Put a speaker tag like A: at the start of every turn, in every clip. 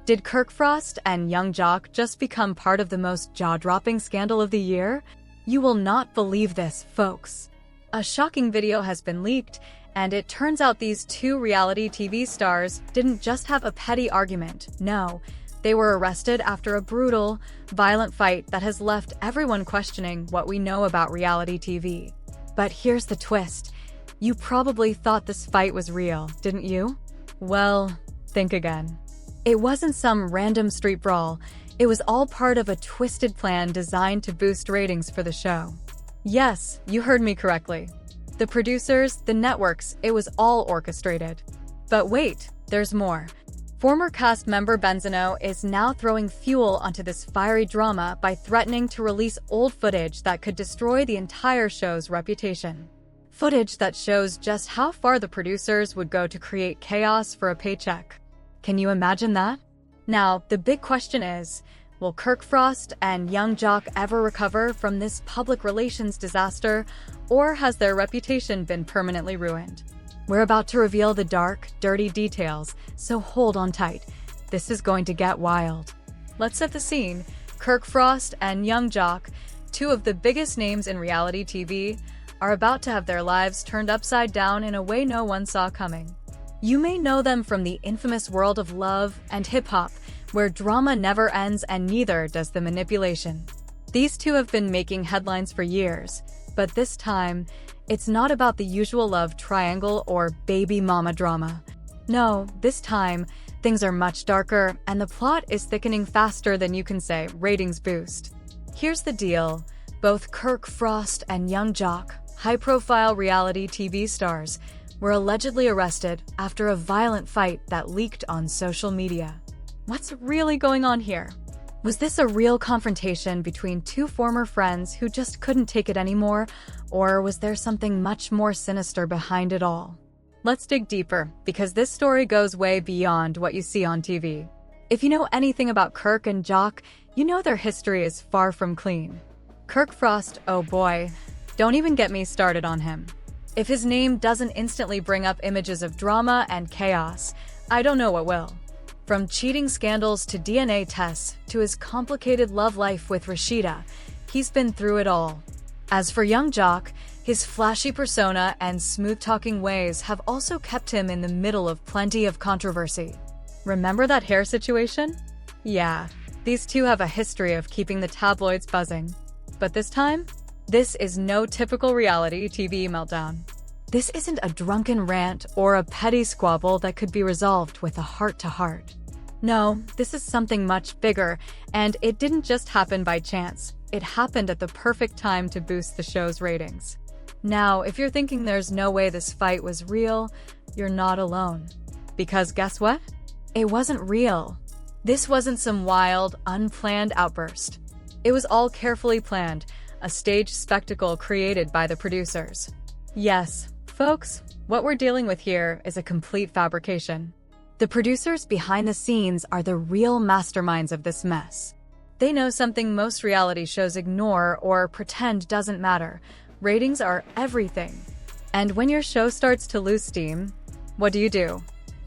A: Did Kirk Frost and Yung Joc just become part of the most jaw-dropping scandal of the year? You will not believe this, folks. A shocking video has been leaked, and it turns out these two reality TV stars didn't just have a petty argument. No, they were arrested after a brutal, violent fight that has left everyone questioning what we know about reality TV. But here's the twist. You probably thought this fight was real, didn't you? Well, think again. It wasn't some random street brawl. It was all part of a twisted plan designed to boost ratings for the show. Yes, you heard me correctly. The producers, the networks, it was all orchestrated. But wait, there's more. Former cast member Benzano is now throwing fuel onto this fiery drama by threatening to release old footage that could destroy the entire show's reputation. Footage that shows just how far the producers would go to create chaos for a paycheck. Can you imagine that? Now, the big question is, will Kirk Frost and Yung Joc ever recover from this public relations disaster, or has their reputation been permanently ruined? We're about to reveal the dark, dirty details, so hold on tight. This is going to get wild. Let's set the scene. Kirk Frost and Yung Joc, two of the biggest names in reality TV, are about to have their lives turned upside down in a way no one saw coming. You may know them from the infamous world of love and hip-hop, where drama never ends and neither does the manipulation. These two have been making headlines for years, but this time, it's not about the usual love triangle or baby mama drama. No, this time, things are much darker and the plot is thickening faster than you can say ratings boost. Here's the deal. Both Kirk Frost and Yung Joc, high-profile reality TV stars, were allegedly arrested after a violent fight that leaked on social media. What's really going on here? Was this a real confrontation between two former friends who just couldn't take it anymore, or was there something much more sinister behind it all? Let's dig deeper, because this story goes way beyond what you see on TV. If you know anything about Kirk and Joc, you know their history is far from clean. Kirk Frost, oh boy, don't even get me started on him. If his name doesn't instantly bring up images of drama and chaos, I don't know what will. From cheating scandals to DNA tests to his complicated love life with Rashida, he's been through it all. As for Yung Joc, his flashy persona and smooth-talking ways have also kept him in the middle of plenty of controversy. Remember that hair situation? Yeah, these two have a history of keeping the tabloids buzzing. But this time, this is no typical reality TV meltdown. This isn't a drunken rant or a petty squabble that could be resolved with a heart-to-heart. No, this is something much bigger, and it didn't just happen by chance. It happened at the perfect time to boost the show's ratings. Now, if you're thinking there's no way this fight was real, you're not alone. Because guess what? It wasn't real. This wasn't some wild, unplanned outburst. It was all carefully planned, a staged spectacle created by the producers. Yes, folks, what we're dealing with here is a complete fabrication. The producers behind the scenes are the real masterminds of this mess. They know something most reality shows ignore or pretend doesn't matter. Ratings are everything. And when your show starts to lose steam, what do?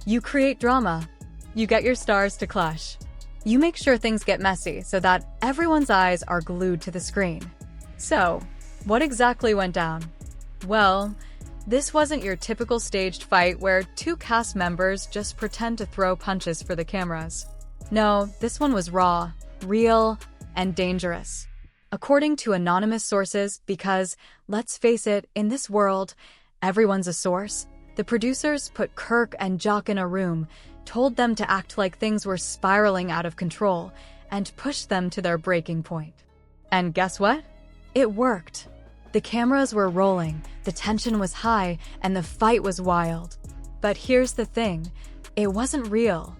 A: You create drama. You get your stars to clash. You make sure things get messy so that everyone's eyes are glued to the screen. So, what exactly went down? Well, this wasn't your typical staged fight where two cast members just pretend to throw punches for the cameras. No, this one was raw, real, and dangerous. According to anonymous sources, because, let's face it, in this world, everyone's a source, the producers put Kirk and Joc in a room, told them to act like things were spiraling out of control, and pushed them to their breaking point. And guess what? It worked. The cameras were rolling, the tension was high, and the fight was wild. But here's the thing, it wasn't real.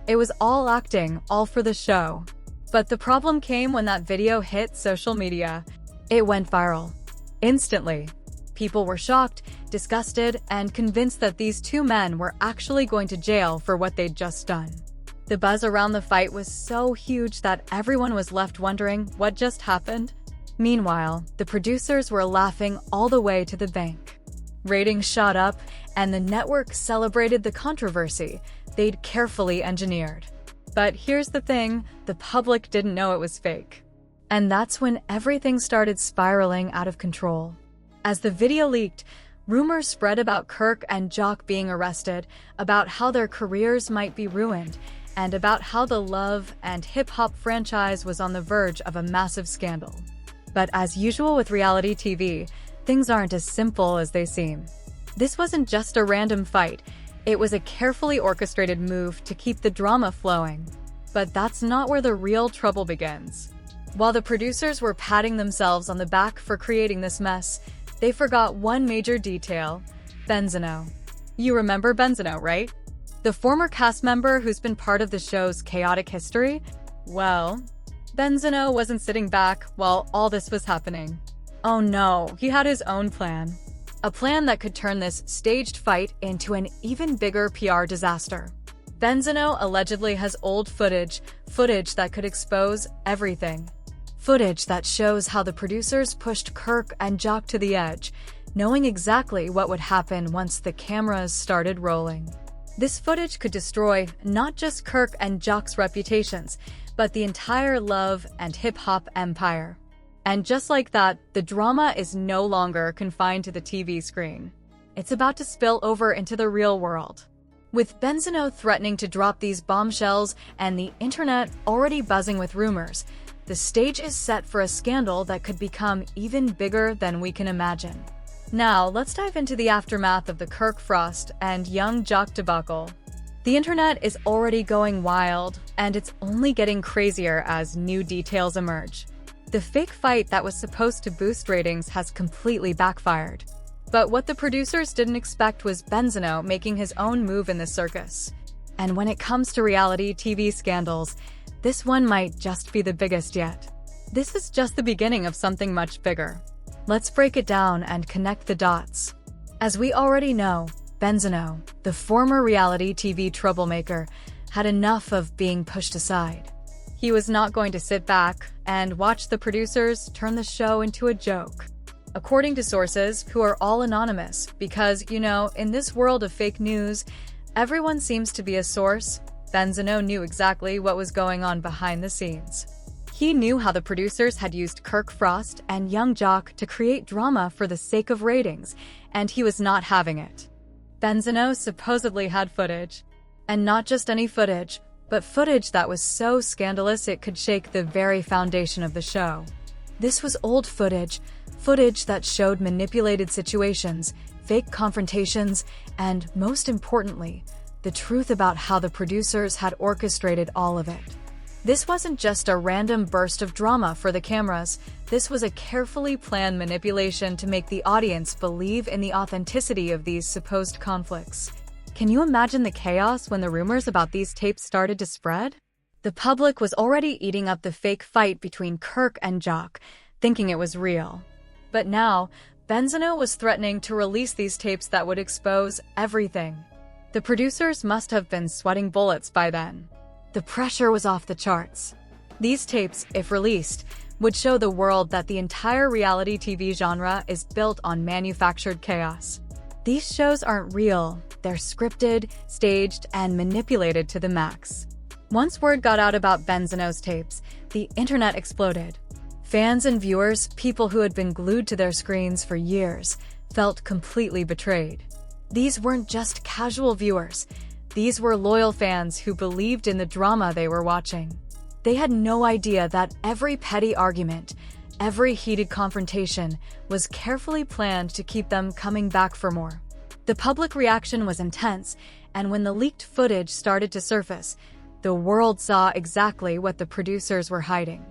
A: It was all acting, all for the show. But the problem came when that video hit social media. It went viral. Instantly. People were shocked, disgusted, and convinced that these two men were actually going to jail for what they'd just done. The buzz around the fight was so huge that everyone was left wondering what just happened. Meanwhile, the producers were laughing all the way to the bank. Ratings shot up, and the network celebrated the controversy they'd carefully engineered. But here's the thing, the public didn't know it was fake. And that's when everything started spiraling out of control. As the video leaked, rumors spread about Kirk and Joc being arrested, about how their careers might be ruined, and about how the love and hip-hop franchise was on the verge of a massive scandal. But as usual with reality TV, things aren't as simple as they seem. This wasn't just a random fight, it was a carefully orchestrated move to keep the drama flowing. But that's not where the real trouble begins. While the producers were patting themselves on the back for creating this mess, they forgot one major detail: Benzano. You remember Benzano, right? The former cast member who's been part of the show's chaotic history? Well, Benzano wasn't sitting back while all this was happening. Oh no, he had his own plan. A plan that could turn this staged fight into an even bigger PR disaster. Benzano allegedly has old footage that could expose everything. Footage that shows how the producers pushed Kirk and Joc to the edge, knowing exactly what would happen once the cameras started rolling. This footage could destroy not just Kirk and Joc's reputations, but the entire love and hip-hop empire. And just like that, the drama is no longer confined to the TV screen. It's about to spill over into the real world. With Benzano threatening to drop these bombshells and the internet already buzzing with rumors, the stage is set for a scandal that could become even bigger than we can imagine. Now, let's dive into the aftermath of the Kirk Frost and Yung Joc debacle. The internet is already going wild, and it's only getting crazier as new details emerge. The fake fight that was supposed to boost ratings has completely backfired. But what the producers didn't expect was Benzano making his own move in the circus. And when it comes to reality TV scandals, this one might just be the biggest yet. This is just the beginning of something much bigger. Let's break it down and connect the dots. As we already know, Benzano, the former reality TV troublemaker, had enough of being pushed aside. He was not going to sit back and watch the producers turn the show into a joke. According to sources who are all anonymous, because, in this world of fake news, everyone seems to be a source, Benzano knew exactly what was going on behind the scenes. He knew how the producers had used Kirk Frost and Yung Joc to create drama for the sake of ratings, and he was not having it. Benzano supposedly had footage. And not just any footage, but footage that was so scandalous it could shake the very foundation of the show. This was old footage that showed manipulated situations, fake confrontations, and, most importantly, the truth about how the producers had orchestrated all of it. This wasn't just a random burst of drama for the cameras, this was a carefully planned manipulation to make the audience believe in the authenticity of these supposed conflicts. Can you imagine the chaos when the rumors about these tapes started to spread? The public was already eating up the fake fight between Kirk and Joc, thinking it was real. But now, Benzano was threatening to release these tapes that would expose everything. The producers must have been sweating bullets by then. The pressure was off the charts. These tapes, if released, would show the world that the entire reality TV genre is built on manufactured chaos. These shows aren't real, they're scripted, staged, and manipulated to the max. Once word got out about Benzano's tapes, the internet exploded. Fans and viewers, people who had been glued to their screens for years, felt completely betrayed. These weren't just casual viewers. These were loyal fans who believed in the drama they were watching. They had no idea that every petty argument, every heated confrontation was carefully planned to keep them coming back for more. The public reaction was intense, and when the leaked footage started to surface, the world saw exactly what the producers were hiding.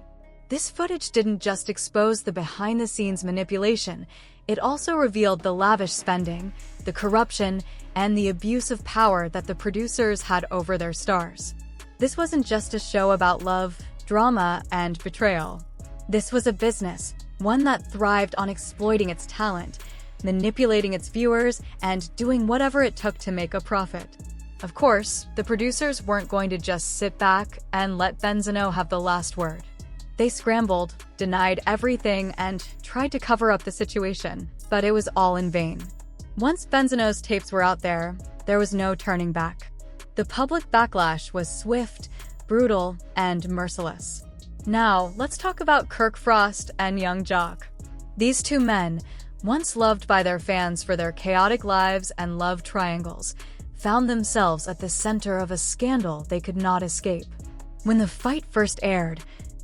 A: This footage didn't just expose the behind-the-scenes manipulation, it also revealed the lavish spending, the corruption, and the abuse of power that the producers had over their stars. This wasn't just a show about love, drama, and betrayal. This was a business, one that thrived on exploiting its talent, manipulating its viewers, and doing whatever it took to make a profit. Of course, the producers weren't going to just sit back and let Benzano have the last word. They scrambled, denied everything, and tried to cover up the situation, but it was all in vain. Once Benzano's tapes were out there, there was no turning back. The public backlash was swift, brutal, and merciless. Now, let's talk about Kirk Frost and Yung Joc. These two men, once loved by their fans for their chaotic lives and love triangles, found themselves at the center of a scandal they could not escape. When the fight first aired,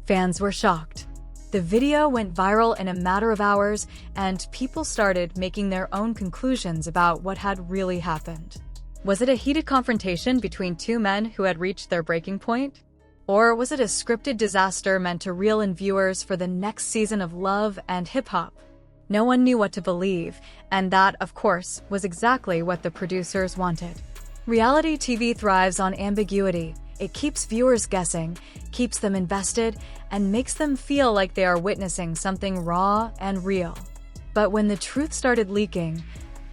A: fans were shocked. The video went viral in a matter of hours, and people started making their own conclusions about what had really happened. Was it a heated confrontation between two men who had reached their breaking point? Or was it a scripted disaster meant to reel in viewers for the next season of love and hip-hop? No one knew what to believe, and that, of course, was exactly what the producers wanted. Reality TV thrives on ambiguity. It keeps viewers guessing, keeps them invested, and makes them feel like they are witnessing something raw and real. But when the truth started leaking,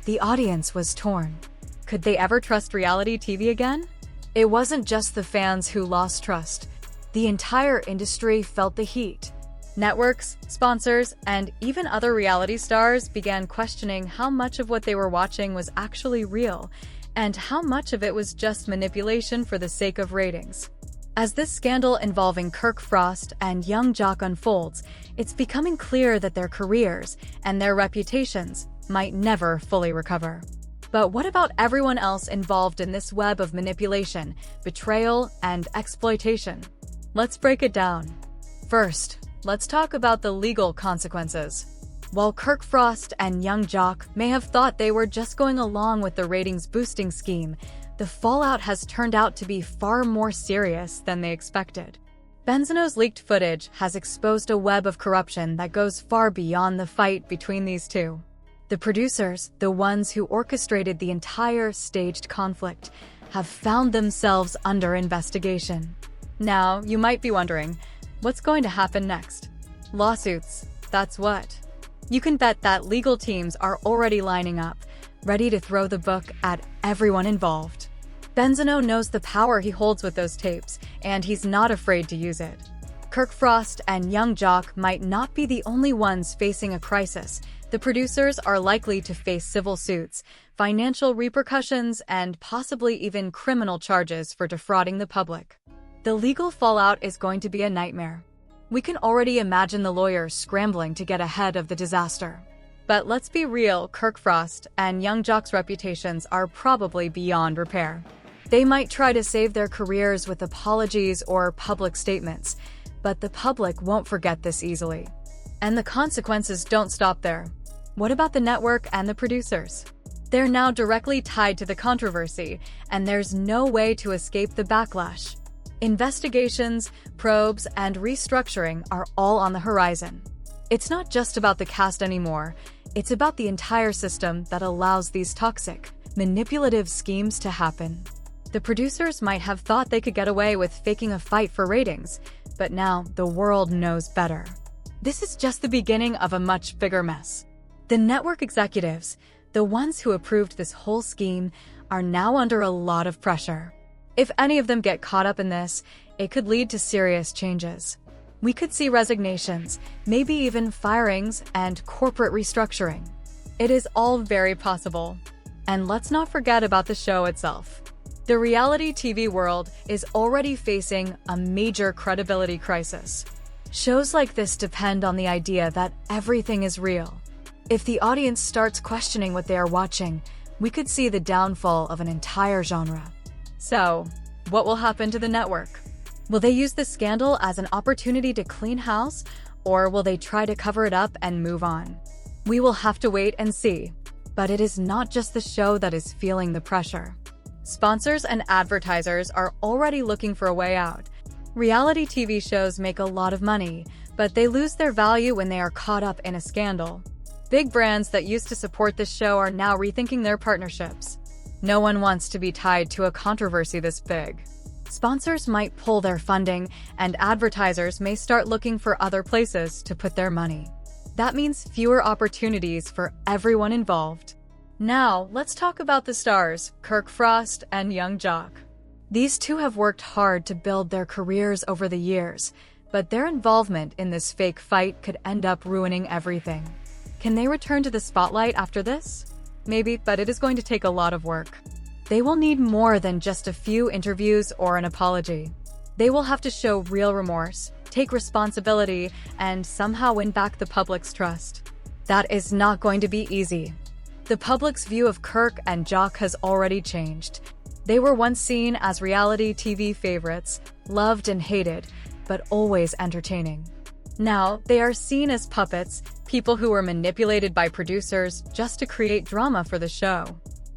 A: the audience was torn. Could they ever trust reality TV again? It wasn't just the fans who lost trust. The entire industry felt the heat. Networks, sponsors, and even other reality stars began questioning how much of what they were watching was actually real, and how much of it was just manipulation for the sake of ratings. As this scandal involving Kirk Frost and Yung Joc unfolds, it's becoming clear that their careers and their reputations might never fully recover. But what about everyone else involved in this web of manipulation, betrayal, and exploitation? Let's break it down. First, let's talk about the legal consequences. While Kirk Frost and Yung Joc may have thought they were just going along with the ratings-boosting scheme, the fallout has turned out to be far more serious than they expected. Benzano's leaked footage has exposed a web of corruption that goes far beyond the fight between these two. The producers, the ones who orchestrated the entire staged conflict, have found themselves under investigation. Now, you might be wondering, what's going to happen next? Lawsuits, that's what. You can bet that legal teams are already lining up, ready to throw the book at everyone involved. Benzano knows the power he holds with those tapes, and he's not afraid to use it. Kirk Frost and Yung Joc might not be the only ones facing a crisis. The producers are likely to face civil suits, financial repercussions, and possibly even criminal charges for defrauding the public. The legal fallout is going to be a nightmare. We can already imagine the lawyers scrambling to get ahead of the disaster. But let's be real, Kirk Frost and Yung Joc's reputations are probably beyond repair. They might try to save their careers with apologies or public statements, but the public won't forget this easily. And the consequences don't stop there. What about the network and the producers? They're now directly tied to the controversy, and there's no way to escape the backlash. Investigations, probes, and restructuring are all on the horizon. It's not just about the cast anymore, it's about the entire system that allows these toxic, manipulative schemes to happen. The producers might have thought they could get away with faking a fight for ratings, but now the world knows better. This is just the beginning of a much bigger mess. The network executives, the ones who approved this whole scheme, are now under a lot of pressure. If any of them get caught up in this, it could lead to serious changes. We could see resignations, maybe even firings, and corporate restructuring. It is all very possible. And let's not forget about the show itself. The reality TV world is already facing a major credibility crisis. Shows like this depend on the idea that everything is real. If the audience starts questioning what they are watching, we could see the downfall of an entire genre. So, what will happen to the network? Will they use this scandal as an opportunity to clean house, or will they try to cover it up and move on? We will have to wait and see. But it is not just the show that is feeling the pressure. Sponsors and advertisers are already looking for a way out. Reality TV shows make a lot of money, but they lose their value when they are caught up in a scandal. Big brands that used to support this show are now rethinking their partnerships. No one wants to be tied to a controversy this big. Sponsors might pull their funding, and advertisers may start looking for other places to put their money. That means fewer opportunities for everyone involved. Now, let's talk about the stars, Kirk Frost and Yung Joc. These two have worked hard to build their careers over the years, but their involvement in this fake fight could end up ruining everything. Can they return to the spotlight after this? Maybe, but it is going to take a lot of work. They will need more than just a few interviews or an apology. They will have to show real remorse, take responsibility, and somehow win back the public's trust. That is not going to be easy. The public's view of Kirk and Joc has already changed. They were once seen as reality TV favorites, loved and hated, but always entertaining. Now, they are seen as puppets, people who were manipulated by producers just to create drama for the show.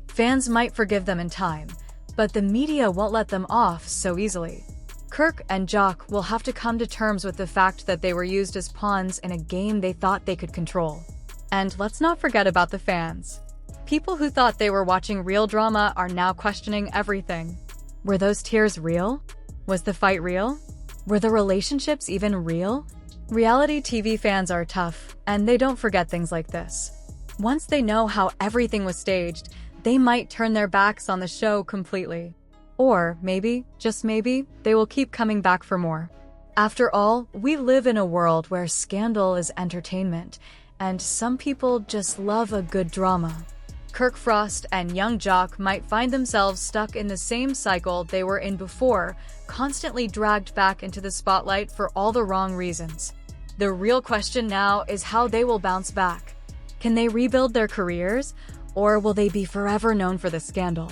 A: Fans might forgive them in time, but the media won't let them off so easily. Kirk and Joc will have to come to terms with the fact that they were used as pawns in a game they thought they could control. And let's not forget about the fans. People who thought they were watching real drama are now questioning everything. Were those tears real? Was the fight real? Were the relationships even real? Reality TV fans are tough, and they don't forget things like this. Once they know how everything was staged, they might turn their backs on the show completely. Or maybe, just maybe, they will keep coming back for more. After all, we live in a world where scandal is entertainment, and some people just love a good drama. Kirk Frost and Yung Joc might find themselves stuck in the same cycle they were in before, constantly dragged back into the spotlight for all the wrong reasons. The real question now is how they will bounce back. Can they rebuild their careers, or will they be forever known for the scandal?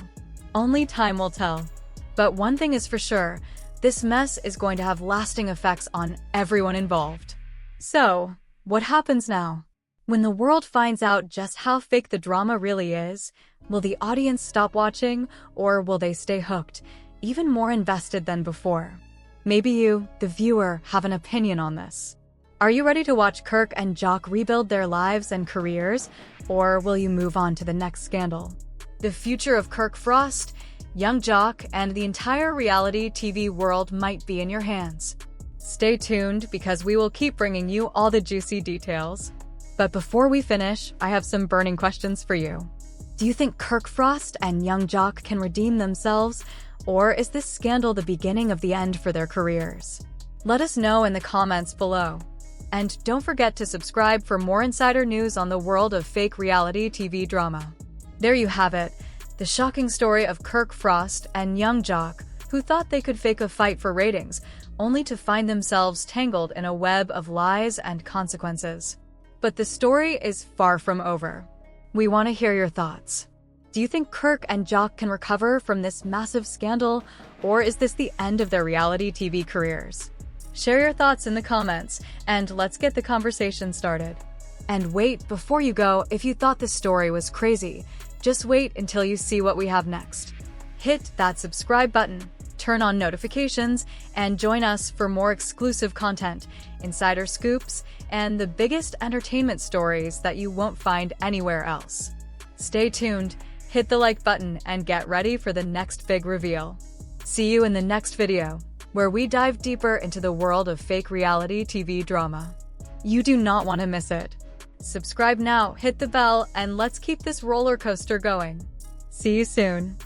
A: Only time will tell. But one thing is for sure, this mess is going to have lasting effects on everyone involved. So, what happens now? When the world finds out just how fake the drama really is, will the audience stop watching, or will they stay hooked, even more invested than before? Maybe you, the viewer, have an opinion on this. Are you ready to watch Kirk and Joc rebuild their lives and careers, or will you move on to the next scandal? The future of Kirk Frost, Yung Joc, and the entire reality TV world might be in your hands. Stay tuned because we will keep bringing you all the juicy details. But before we finish, I have some burning questions for you. Do you think Kirk Frost and Yung Joc can redeem themselves, or is this scandal the beginning of the end for their careers? Let us know in the comments below. And don't forget to subscribe for more insider news on the world of fake reality TV drama. There you have it, the shocking story of Kirk Frost and Yung Joc, who thought they could fake a fight for ratings, only to find themselves tangled in a web of lies and consequences. But the story is far from over. We want to hear your thoughts. Do you think Kirk and Joc can recover from this massive scandal, or is this the end of their reality TV careers? Share your thoughts in the comments, and let's get the conversation started. And wait, before you go, if you thought this story was crazy, just wait until you see what we have next. Hit that subscribe button, turn on notifications, and join us for more exclusive content, insider scoops, and the biggest entertainment stories that you won't find anywhere else. Stay tuned, hit the like button, and get ready for the next big reveal. See you in the next video, where we dive deeper into the world of fake reality TV drama. You do not want to miss it. Subscribe now, hit the bell, and let's keep this roller coaster going. See you soon.